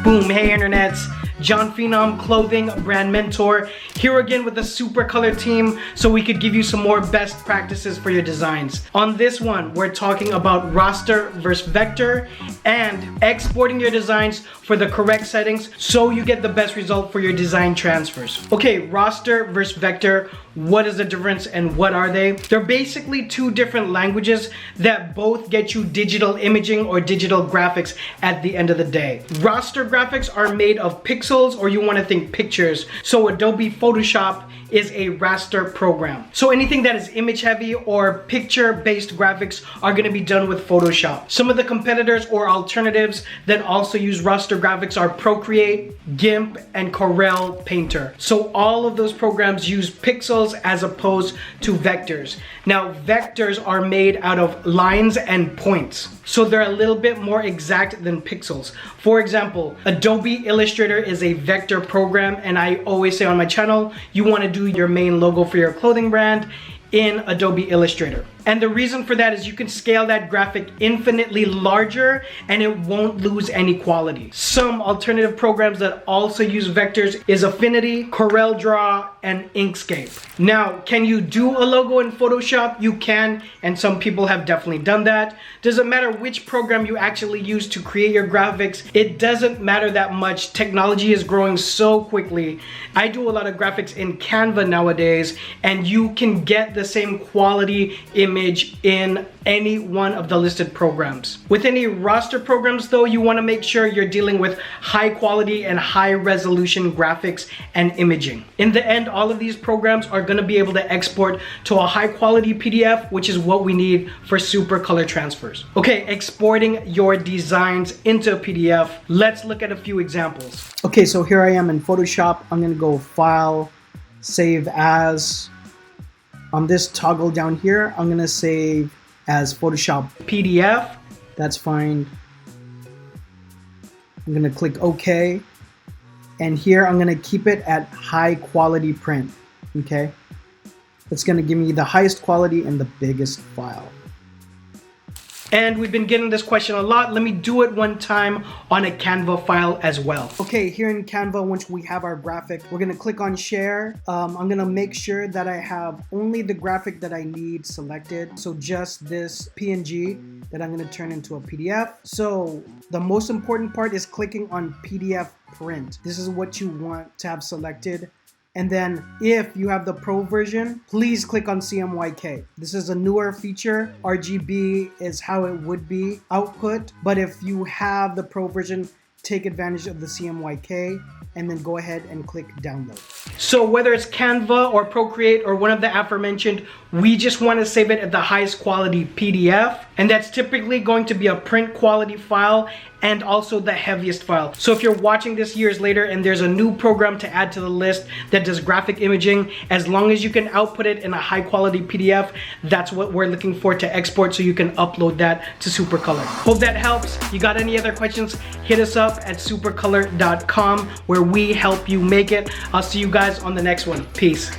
Boom, hey internets, Jon Phenom, clothing brand mentor, here again with the Supacolor team so we could give you some more best practices for your designs. On this one, we're talking about raster versus vector and exporting your designs for the correct settings so you get the best result for your design transfers. Okay, raster versus vector, what is the difference and what are they? They're basically two different languages that both get you digital imaging or digital graphics at the end of the day. Raster graphics are made of pixels, or you want to think pictures. So Adobe Photoshop is a raster program. So anything that is image heavy or picture based graphics are going to be done with Photoshop. Some of the competitors or alternatives that also use raster graphics are Procreate, GIMP, and Corel Painter. So all of those programs use pixels as opposed to vectors. Now vectors are made out of lines and points, so they're a little bit more exact than pixels. For example, Adobe Illustrator is a vector program, and I always say on my channel, you want to do your main logo for your clothing brand in Adobe Illustrator. And the reason for that is you can scale that graphic infinitely larger and it won't lose any quality. Some alternative programs that also use vectors is Affinity, CorelDRAW, and Inkscape. Now, can you do a logo in Photoshop? You can, and some people have definitely done that. Doesn't matter which program you actually use to create your graphics. It doesn't matter that much. Technology is growing so quickly. I do a lot of graphics in Canva nowadays, and you can get the same quality image in any one of the listed programs. With any raster programs though, you want to make sure you're dealing with high quality and high resolution graphics and imaging. In the end, all of these programs are going to be able to export to a high quality PDF, which is what we need for Supacolor transfers. Okay, exporting your designs into a PDF. Let's look at a few examples. Okay, so here I am in Photoshop. I'm going to go File, Save As. On this toggle down here, I'm gonna save as Photoshop PDF. That's fine. I'm gonna click OK. And here I'm gonna keep it at high quality print, okay? It's gonna give me the highest quality and the biggest file. And we've been getting this question a lot. Let me do it one time on a Canva file as well. Okay, here in Canva, once we have our graphic, we're gonna click on share. I'm gonna make sure that I have only the graphic that I need selected. So just this PNG that I'm gonna turn into a PDF. So the most important part is clicking on PDF print. This is what you want to have selected. And then if you have the pro version, please click on CMYK. This is a newer feature. RGB is how it would be output. But if you have the pro version, take advantage of the CMYK and then go ahead and click download. So whether it's Canva or Procreate or one of the aforementioned, we just want to save it at the highest quality PDF. And that's typically going to be a print quality file and also the heaviest file. So if you're watching this years later and there's a new program to add to the list that does graphic imaging, as long as you can output it in a high quality PDF, that's what we're looking for to export so you can upload that to Supacolor. Hope that helps. You got any other questions? Hit us up at supacolor.com where we help you make it. I'll see you guys on the next one. Peace.